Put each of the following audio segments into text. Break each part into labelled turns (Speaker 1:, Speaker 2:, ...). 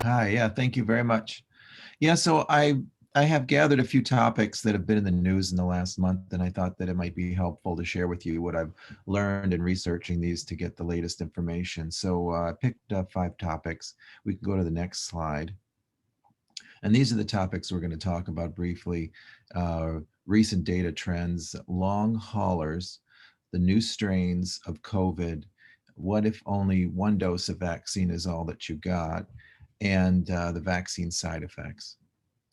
Speaker 1: Hi, yeah, thank you very much. Yeah, so I have gathered a few topics that have been in the news in the last month, and I thought that it might be helpful to share with you what I've learned in researching these to get the latest information. So I picked up 5 topics. We can go to the next slide. And these are the topics we're going to talk about briefly. Recent data trends, long haulers, the new strains of COVID, what if only one dose of vaccine is all that you got, and the vaccine side effects.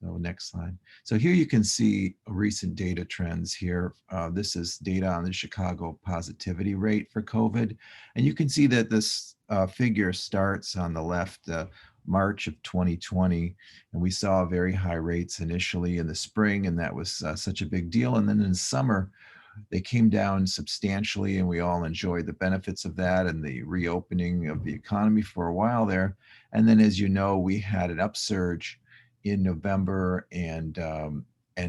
Speaker 1: So next slide. So here you can see recent data trends here. This is data on the Chicago positivity rate for COVID. And you can see that this figure starts on the left, March of 2020. And we saw very high rates initially in the spring, and that was such a big deal. And then in summer, they came down substantially, and we all enjoyed the benefits of that and the reopening of the economy for a while there. And then, as you know, we had an upsurge in November and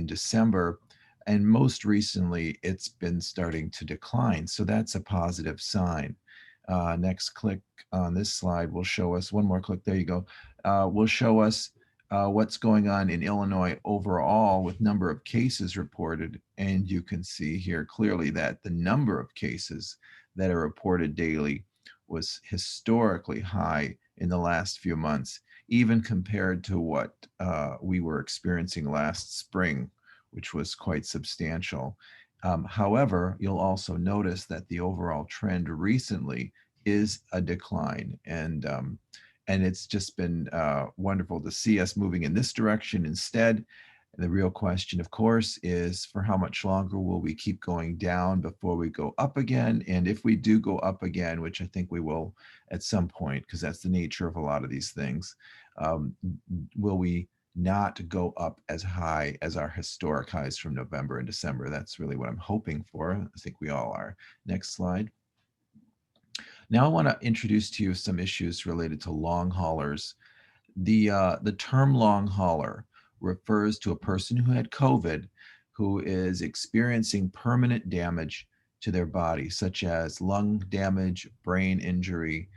Speaker 1: December, and most recently, it's been starting to decline. So that's a positive sign. Next click on this slide will show us one more click. There you go. Will show us what's going on in Illinois overall with number of cases reported. And you can see here clearly that the number of cases that are reported daily was historically high in the last few months, even compared to what we were experiencing last spring, which was quite substantial. However, you'll also notice that the overall trend recently is a decline. And it's just been wonderful to see us moving in this direction instead. The real question, of course, is for how much longer will we keep going down before we go up again? And if we do go up again, which I think we will at some point, because that's the nature of a lot of these things, will we not go up as high as our historic highs from November and December? That's really what I'm hoping for. I think we all are. Next slide. Now I want to introduce to you some issues related to long haulers. The term long hauler refers to a person who had COVID who is experiencing permanent damage to their body, such as lung damage, brain injury,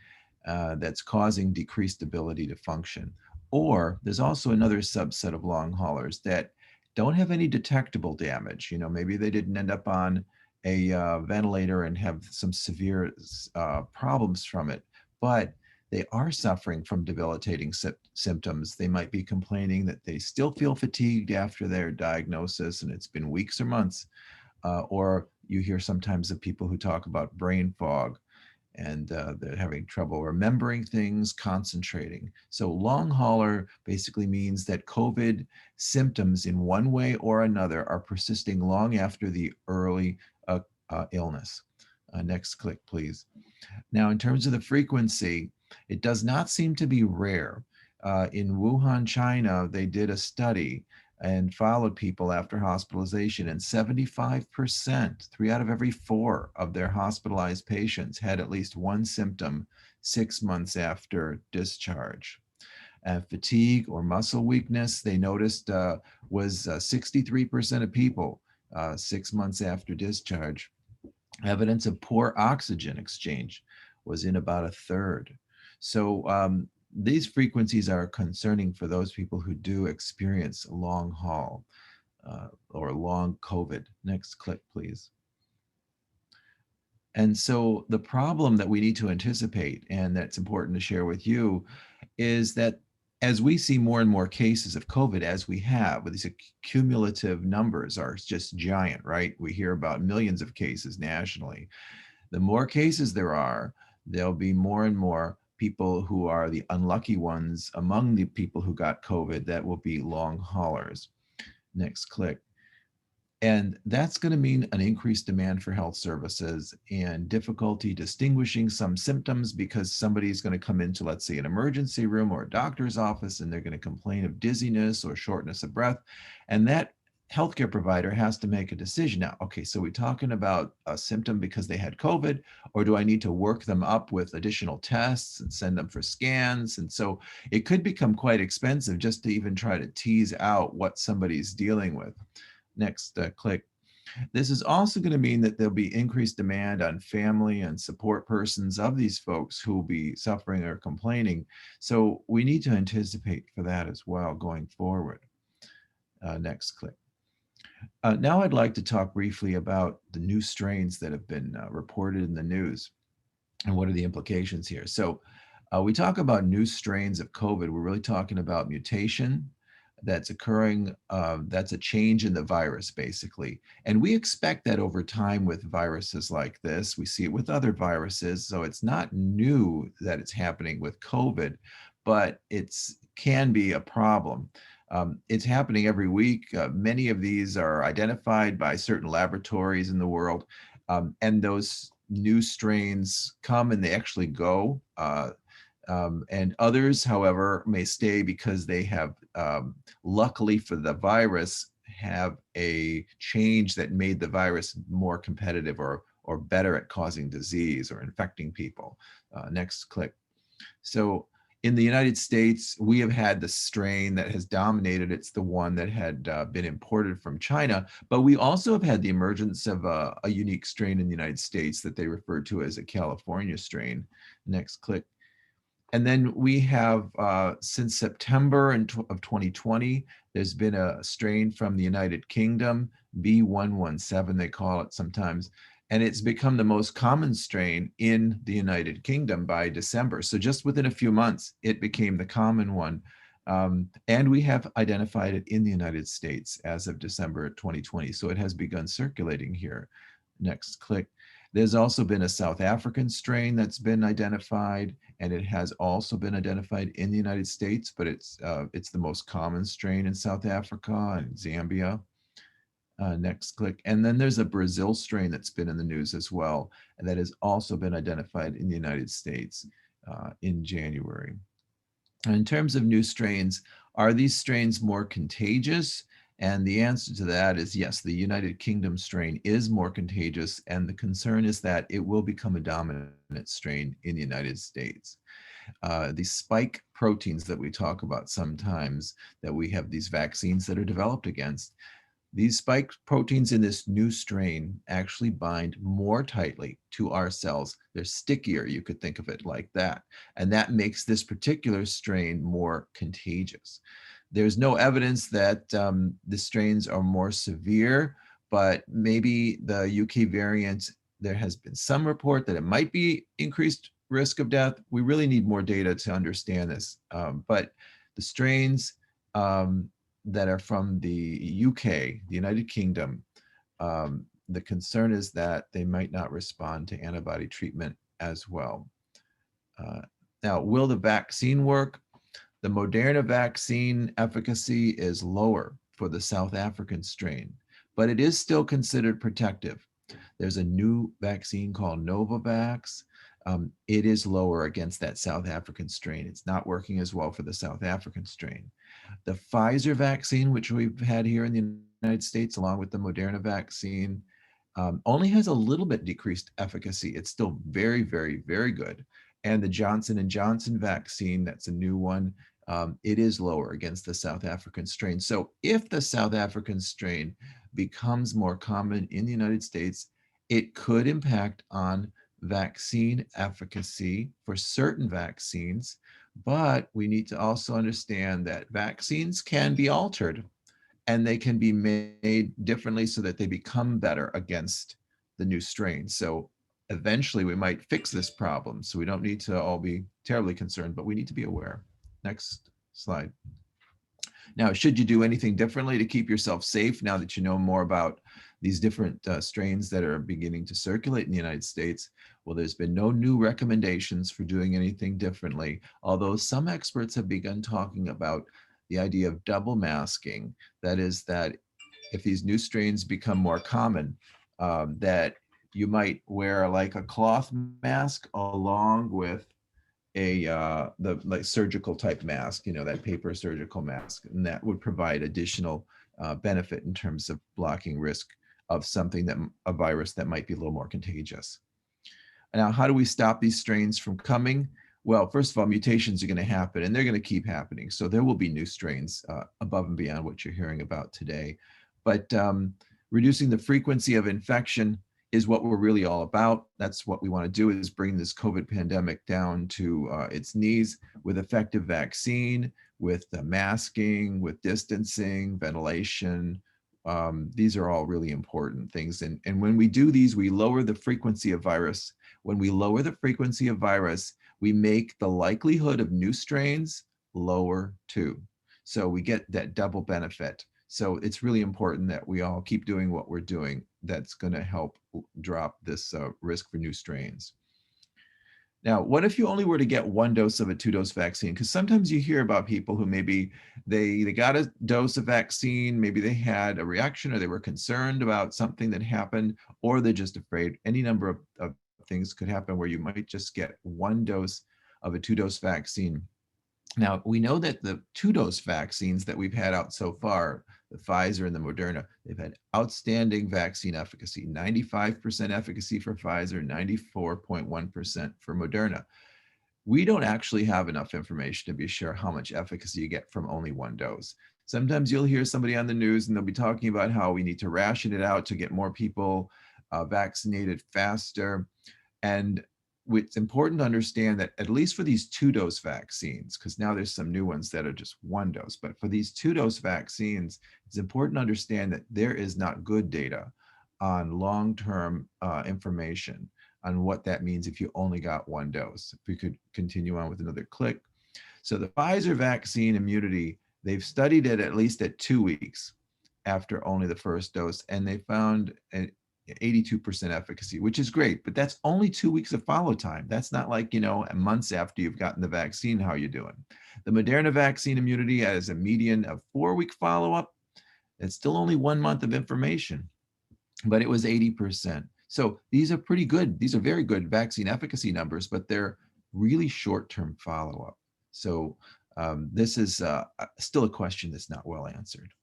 Speaker 1: that's causing decreased ability to function. Or there's also another subset of long haulers that don't have any detectable damage. You know, maybe they didn't end up on a ventilator and have some severe problems from it, but they are suffering from debilitating symptoms. They might be complaining that they still feel fatigued after their diagnosis and it's been weeks or months. Or you hear sometimes of people who talk about brain fog and they're having trouble remembering things, concentrating. So long hauler basically means that COVID symptoms in one way or another are persisting long after the early illness. Next click, please. Now, in terms of the frequency, it does not seem to be rare. In Wuhan, China, they did a study and followed people after hospitalization, and 75%, 3 out of every 4 of their hospitalized patients had at least one symptom 6 months after discharge. Fatigue or muscle weakness, they noticed was 63% of people 6 months after discharge. Evidence of poor oxygen exchange was in about a third. So these frequencies are concerning for those people who do experience long haul or long COVID. Next click, please. And so the problem that we need to anticipate, and that's important to share with you, is that as we see more and more cases of COVID, as we have, with these cumulative numbers are just giant, right? We hear about millions of cases nationally. The more cases there are, there'll be more and more people who are the unlucky ones among the people who got COVID that will be long haulers. Next click. And that's going to mean an increased demand for health services and difficulty distinguishing some symptoms because somebody's going to come into, let's say, an emergency room or a doctor's office, and they're going to complain of dizziness or shortness of breath. And that healthcare provider has to make a decision now. Okay, so we're talking about a symptom because they had COVID, or do I need to work them up with additional tests and send them for scans? And so it could become quite expensive just to even try to tease out what somebody's dealing with. Next click. This is also going to mean that there'll be increased demand on family and support persons of these folks who will be suffering or complaining. So we need to anticipate for that as well going forward. Next click. Now I'd like to talk briefly about the new strains that have been reported in the news and what are the implications here. So we talk about new strains of COVID. We're really talking about mutation that's occurring. That's a change in the virus, basically. And we expect that over time with viruses like this. We see it with other viruses. So it's not new that it's happening with COVID, but it's can be a problem. It's happening every week. Many of these are identified by certain laboratories in the world. And those new strains come and they actually go. And others, however, may stay because they have, luckily for the virus, have a change that made the virus more competitive or better at causing disease or infecting people. Next click. So in the United States, we have had the strain that has dominated. It's the one that had been imported from China, but we also have had the emergence of a unique strain in the United States that they refer to as a California strain. Next click. And then we have, since September of 2020, there's been a strain from the United Kingdom, B117, they call it sometimes, and it's become the most common strain in the United Kingdom by December. So just within a few months, it became the common one. And we have identified it in the United States as of December 2020. So it has begun circulating here. Next click. There's also been a South African strain that's been identified, and it has also been identified in the United States, but it's the most common strain in South Africa and Zambia. Next click. And then there's a Brazil strain that's been in the news as well, and that has also been identified in the United States in January. And in terms of new strains, are these strains more contagious? And the answer to that is yes, the United Kingdom strain is more contagious, and the concern is that it will become a dominant strain in the United States. These spike proteins that we talk about sometimes, that we have these vaccines that are developed against, these spike proteins in this new strain actually bind more tightly to our cells. They're stickier, you could think of it like that. And that makes this particular strain more contagious. There's no evidence that the strains are more severe, but maybe the UK variant, there has been some report that it might be increased risk of death. We really need more data to understand this. But the strains, that are from the UK, the United Kingdom, the concern is that they might not respond to antibody treatment as well. Now, will the vaccine work? The Moderna vaccine efficacy is lower for the South African strain, but it is still considered protective. There's a new vaccine called Novavax. It is lower against that South African strain. It's not working as well for the South African strain. The Pfizer vaccine, which we've had here in the United States, along with the Moderna vaccine, only has a little bit decreased efficacy. It's still very, very, very good. And the Johnson & Johnson vaccine, that's a new one, it is lower against the South African strain. So if the South African strain becomes more common in the United States, it could impact on vaccine efficacy for certain vaccines, but we need to also understand that vaccines can be altered and they can be made differently so that they become better against the new strain. So eventually we might fix this problem. So we don't need to all be terribly concerned, but we need to be aware. Next slide. Now, should you do anything differently to keep yourself safe now that you know more about these different strains that are beginning to circulate in the United States? Well, there's been no new recommendations for doing anything differently, although some experts have begun talking about the idea of double masking. That is, that if these new strains become more common, that you might wear like a cloth mask along with the like surgical type mask, you know, that paper surgical mask, and that would provide additional benefit in terms of blocking risk of something that a virus that might be a little more contagious. Now, how do we stop these strains from coming? Well, first of all, mutations are going to happen, and they're going to keep happening. So there will be new strains above and beyond what you're hearing about today. But Reducing the frequency of infection is what we're really all about. That's what we want to do, is bring this COVID pandemic down to its knees with effective vaccine, with masking, with distancing, ventilation. These are all really important things. And when we do these, we lower the frequency of virus. When we lower the frequency of virus, we make the likelihood of new strains lower too. So we get that double benefit. So it's really important that we all keep doing what we're doing. That's going to help drop this risk for new strains. Now, what if you only were to get one dose of a 2-dose vaccine? Because sometimes you hear about people who maybe they got a dose of vaccine, maybe they had a reaction or they were concerned about something that happened, or they're just afraid. Any number of things could happen where you might just get one dose of a 2-dose vaccine. Now, we know that the 2-dose vaccines that we've had out so far, the Pfizer and the Moderna, they've had outstanding vaccine efficacy, 95% efficacy for Pfizer, 94.1% for Moderna. We don't actually have enough information to be sure how much efficacy you get from only one dose. Sometimes you'll hear somebody on the news and they'll be talking about how we need to ration it out to get more people vaccinated faster. And it's important to understand that at least for these 2-dose vaccines, because now there's some new ones that are just 1 dose, but for these 2-dose vaccines, it's important to understand that there is not good data on long-term information on what that means if you only got 1 dose. If we could continue on with another click. So the Pfizer vaccine immunity, they've studied it at least at 2 weeks after only the first dose, and they found an 82% efficacy, which is great, but that's only 2 weeks of follow time. That's not like, months after you've gotten the vaccine, how you doing. The Moderna vaccine immunity has a median of 4-week follow-up. It's still only 1 month of information, but it was 80%. So these are pretty good. These are very good vaccine efficacy numbers, but they're really short-term follow-up. So this is still a question that's not well answered.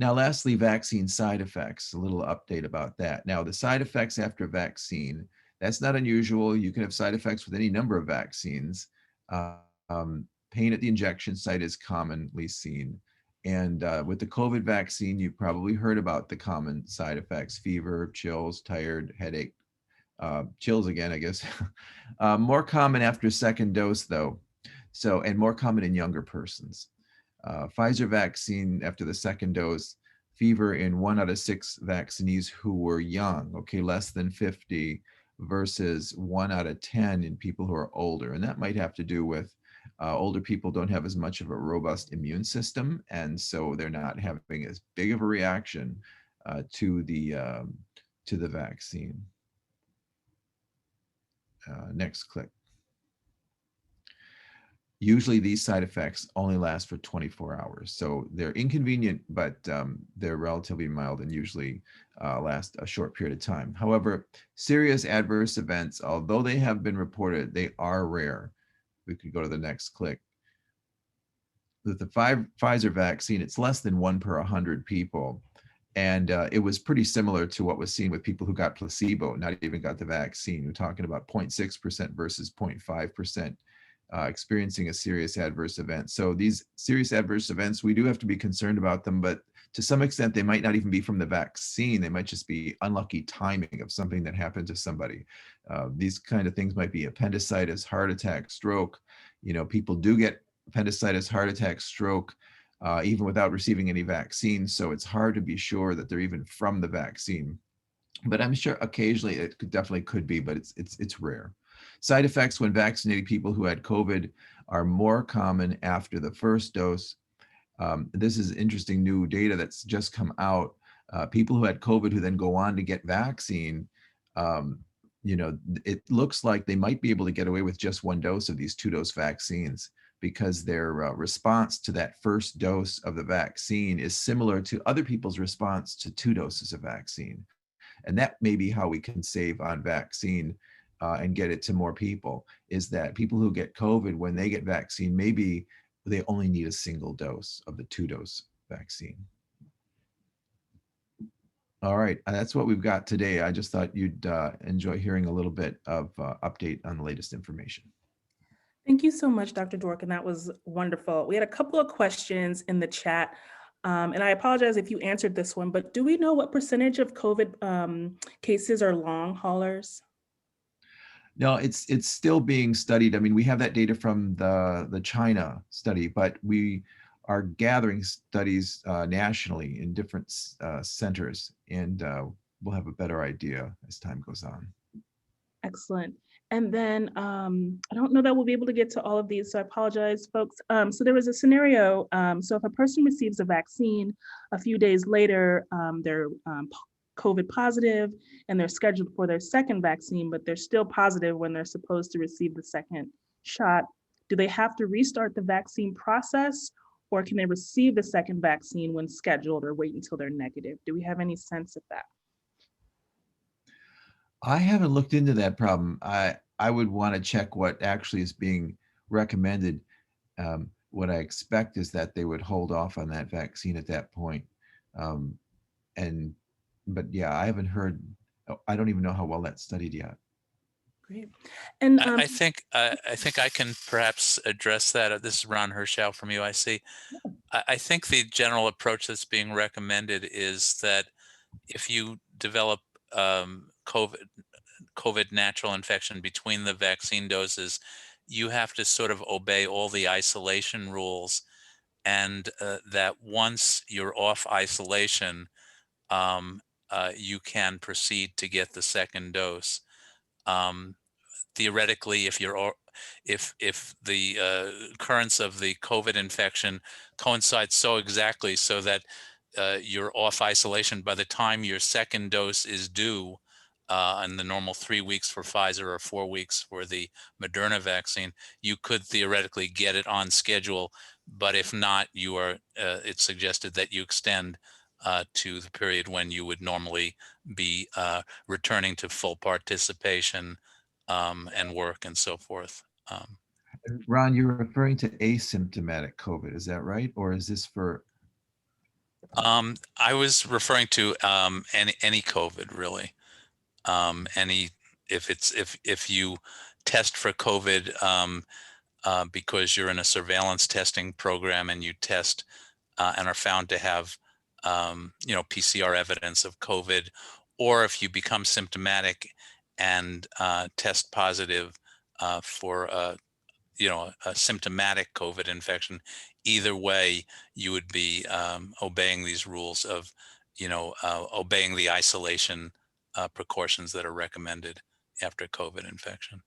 Speaker 1: Now, lastly, vaccine side effects, a little update about that. Now, the side effects after vaccine, that's not unusual. You can have side effects with any number of vaccines. Pain at the injection site is commonly seen. And with the COVID vaccine, you've probably heard about the common side effects: fever, chills, tired, headache, chills again, I guess. More common after second dose, though. So, and more common in younger persons. Pfizer vaccine after the second dose, fever in 1 out of 6 vaccinees who were young, okay, less than 50, versus 1 out of 10 in people who are older. And that might have to do with older people don't have as much of a robust immune system, and so they're not having as big of a reaction to the vaccine. Next click. Usually these side effects only last for 24 hours. So they're inconvenient, but they're relatively mild and usually last a short period of time. However, serious adverse events, although they have been reported, they are rare. We could go to the next click. With the Pfizer vaccine, it's less than 1 per 100 people. And it was pretty similar to what was seen with people who got placebo, not even got the vaccine. We're talking about 0.6% versus 0.5%. Experiencing a serious adverse event. So these serious adverse events, we do have to be concerned about them, but to some extent, they might not even be from the vaccine. They might just be unlucky timing of something that happened to somebody. These kind of things might be appendicitis, heart attack, stroke. People do get appendicitis, heart attack, stroke, even without receiving any vaccine. So it's hard to be sure that they're even from the vaccine. But I'm sure occasionally it definitely could be, but it's rare. Side effects when vaccinating people who had COVID are more common after the first dose. This is interesting new data that's just come out. People who had COVID who then go on to get vaccine, it looks like they might be able to get away with just 1 dose of these 2-dose vaccines, because their response to that first dose of the vaccine is similar to other people's response to 2 doses of vaccine. And that may be how we can save on vaccine and get it to more people, is that people who get COVID, when they get vaccine, maybe they only need a single dose of the 2-dose vaccine. All right, that's what we've got today. I just thought you'd enjoy hearing a little bit of update on the latest information.
Speaker 2: Thank you so much, Dr. Dworkin. That was wonderful. We had a couple of questions in the chat. And I apologize if you answered this one, but do we know what percentage of COVID cases are long haulers?
Speaker 1: No, it's still being studied. I mean, we have that data from the China study, but we are gathering studies nationally in different centers, and we'll have a better idea as time goes on.
Speaker 2: Excellent. And then I don't know that we'll be able to get to all of these, so I apologize, folks. So there was a scenario. So if a person receives a vaccine, a few days later, they're COVID positive and they're scheduled for their second vaccine, but they're still positive when they're supposed to receive the second shot. Do they have to restart the vaccine process, or can they receive the second vaccine when scheduled or wait until they're negative? Do we have any sense of that?
Speaker 1: I haven't looked into that problem. I would want to check what actually is being recommended. What I expect is that they would hold off on that vaccine at that point. Um, and but yeah, I haven't heard. I don't even know how well that's studied yet.
Speaker 2: Great. And
Speaker 3: I think I can perhaps address that. This is Ron Hershow from UIC. I think the general approach that's being recommended is that if you develop COVID natural infection between the vaccine doses, you have to sort of obey all the isolation rules, and that once you're off isolation, you can proceed to get the second dose. Um, Theoretically, if the occurrence of the COVID infection coincides so exactly so that you're off isolation by the time your second dose is due, and the normal 3 weeks for Pfizer or 4 weeks for the Moderna vaccine, you could theoretically get it on schedule. But if not, you are. It's suggested that you extend to the period when you would normally be returning to full participation and work and so forth.
Speaker 1: Ron, you're referring to asymptomatic COVID, is that right? Or is this for?
Speaker 3: I was referring to any COVID, really. Any if you test for COVID because you're in a surveillance testing program and you test and are found to have PCR evidence of COVID, or if you become symptomatic and test positive for a symptomatic COVID infection, either way, you would be obeying these rules of, obeying the isolation precautions that are recommended after COVID infection.